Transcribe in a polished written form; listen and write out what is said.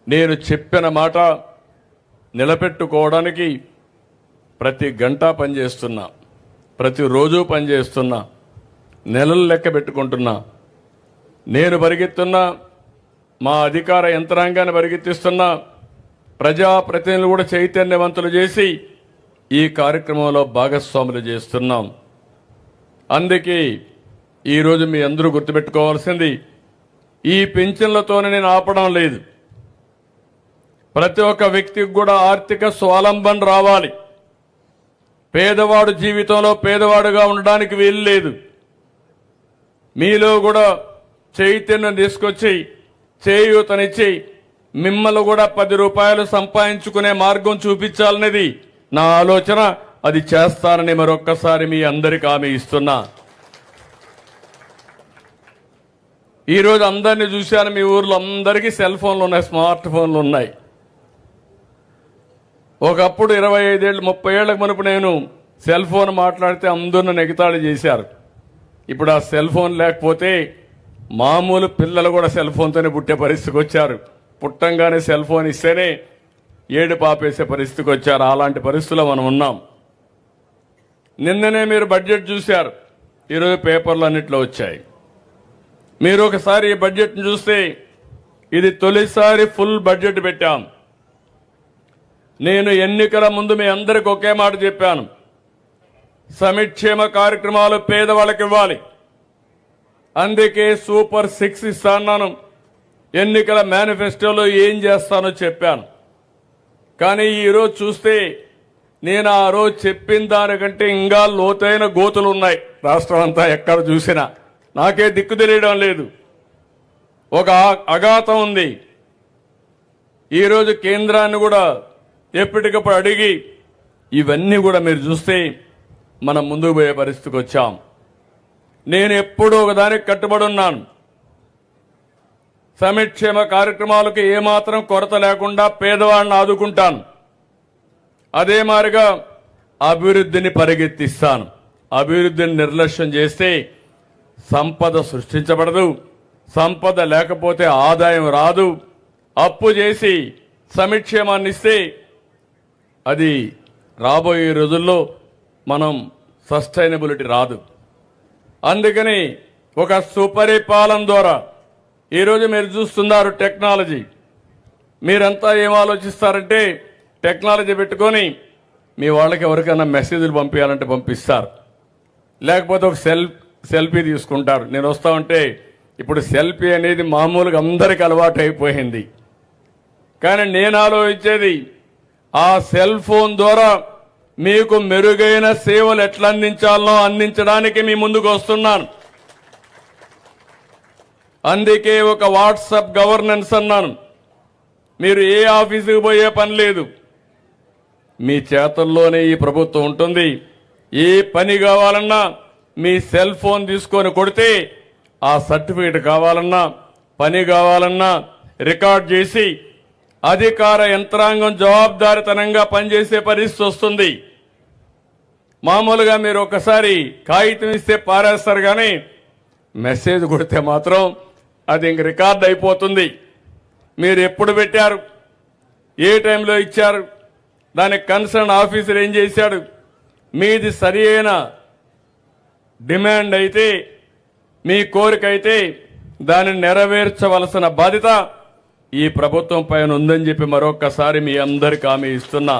నేను చెప్పిన మాట నిలబెట్టుకోవడానికి ప్రతి గంట పనిచేస్తున్నా, ప్రతిరోజు పనిచేస్తున్నా, నెలలు లెక్క పెట్టుకుంటున్నా. నేను పరిగెత్తున్నా, మా అధికార యంత్రాంగాన్ని పరిగెత్తిస్తున్నా, ప్రజాప్రతినిధులు కూడా చైతన్యవంతులు చేసి ఈ కార్యక్రమంలో భాగస్వాములు చేస్తున్నాం. అందుకే ఈరోజు మీ అందరూ గుర్తుపెట్టుకోవాల్సింది, ఈ పింఛన్లతోనే నేను ఆపడం లేదు. ప్రతి ఒక్క వ్యక్తికి కూడా ఆర్థిక స్వావలంబన రావాలి. పేదవాడు జీవితంలో పేదవాడుగా ఉండడానికి వీలు లేదు. మీలో కూడా చైతన్యం తీసుకొచ్చి చేయూతనిచ్చి మిమ్మల్ని కూడా 10 రూపాయలు సంపాదించుకునే మార్గం చూపించాలనేది నా ఆలోచన. అది చేస్తానని మరొక్కసారి మీ అందరికీ హామీ ఇస్తున్నా. ఈరోజు అందరినీ చూశాను, మీ ఊర్లో అందరికీ సెల్ ఫోన్లు ఉన్నాయి, స్మార్ట్ ఫోన్లు ఉన్నాయి. ఒకప్పుడు 25 ఏళ్ళు 30 ఏళ్లకు మునుపు నేను సెల్ ఫోన్ మాట్లాడితే అందరూ నెగతాళి చేశారు. ఇప్పుడు ఆ సెల్ ఫోన్ లేకపోతే మామూలు పిల్లలు కూడా సెల్ ఫోన్తోనే పుట్టే పరిస్థితికి వచ్చారు. పుట్టంగానే సెల్ ఫోన్ ఇస్తేనే ఏడు పాపేసే పరిస్థితికి వచ్చారు. అలాంటి పరిస్థితుల్లో మనం ఉన్నాం. నిన్ననే మీరు బడ్జెట్ చూశారు, ఈరోజు పేపర్లు అన్నిట్లో వచ్చాయి. మీరు ఒకసారి ఈ బడ్జెట్ను చూస్తే ఇది తొలిసారి ఫుల్ బడ్జెట్ పెట్టాం. నేను ఎన్నికల ముందు మీ అందరికీ ఒకే మాట చెప్పాను, సంక్షేమ కార్యక్రమాలు పేదవాళ్ళకి ఇవ్వాలి. అందుకే సూపర్ 6 ఇస్తాను. ఎన్నికల మేనిఫెస్టోలో ఏం చేస్తానో చెప్పాను. కానీ ఈరోజు చూస్తే నేను ఆ రోజు చెప్పిన దానికంటే ఇంకా లోతైన గోతులు ఉన్నాయి. రాష్ట్రం అంతా ఎక్కడ చూసినా నాకే దిక్కు తెలియడం లేదు. ఒక అఘాతం ఉంది. ఈరోజు కేంద్రాన్ని కూడా ఎప్పటికప్పుడు అడిగి ఇవన్నీ కూడా మీరు చూస్తే మనం ముందుకు పోయే పరిస్థితికి వచ్చాం. నేను ఎప్పుడూ ఒకదానికి కట్టుబడి ఉన్నాను. సంక్షేమ కార్యక్రమాలకు ఏమాత్రం కొరత లేకుండా పేదవాళ్ళని ఆదుకుంటాను. అదే మాదిరిగా అభివృద్ధిని పరిగెత్తిస్తాను. అభివృద్ధిని నిర్లక్ష్యం చేస్తే సంపద సృష్టించబడదు. సంపద లేకపోతే ఆదాయం రాదు. అప్పు చేసి సంక్షేమాన్ని ఇస్తే అది రాబోయే రోజుల్లో మనం సస్టైనబిలిటీ రాదు. అందుకని ఒక సుపరిపాలన ద్వారా ఈరోజు మీరు చూస్తున్నారు టెక్నాలజీ. మీరంతా ఏం ఆలోచిస్తారంటే టెక్నాలజీ పెట్టుకొని మీ వాళ్ళకి ఎవరికైనా మెసేజ్లు పంపించాలంటే పంపిస్తారు, లేకపోతే ఒక సెల్ఫీ తీసుకుంటారు. నేను వస్తా ఉంటే ఇప్పుడు సెల్ఫీ అనేది మామూలుగా అందరికీ అలవాటు అయిపోయింది. కానీ నేను ఆలోచించేది ఆ సెల్ ఫోన్ ద్వారా మీకు మెరుగైన సేవలు ఎట్లా అందించాలో అందించడానికి మీ ముందుకు వస్తున్నాను. అందుకే ఒక వాట్సాప్ గవర్నెన్స్ అన్నాను. మీరు ఏ ఆఫీసుకు పోయే పని లేదు, మీ చేతుల్లోనే ఈ ప్రభుత్వం ఉంటుంది. ఏ పని కావాలన్నా మీ సెల్ ఫోన్ తీసుకొని కొడితే ఆ సర్టిఫికేట్ కావాలన్నా పని కావాలన్నా రికార్డ్ చేసి అధికార యంత్రాంగం జవాబుదారీతనంగా పనిచేసే పరిస్థితి వస్తుంది. మామూలుగా మీరు ఒకసారి కాగితం ఇస్తే పారేస్తారు, కానీ మెసేజ్ కొడితే మాత్రం అది ఇంక రికార్డ్ అయిపోతుంది. మీరు ఎప్పుడు పెట్టారు, ఏ టైంలో ఇచ్చారు, దానికి కన్సర్న్ ఆఫీసర్ ఏం చేశాడు, మీది సరి అయిన డిమాండ్ అయితే మీ కోరిక అయితే దానిని నెరవేర్చవలసిన బాధ్యత ఈ ప్రభుత్వం పైన ఉందని చెప్పి మరొక్కసారి మీ అందరికీ హామీ ఇస్తున్నా.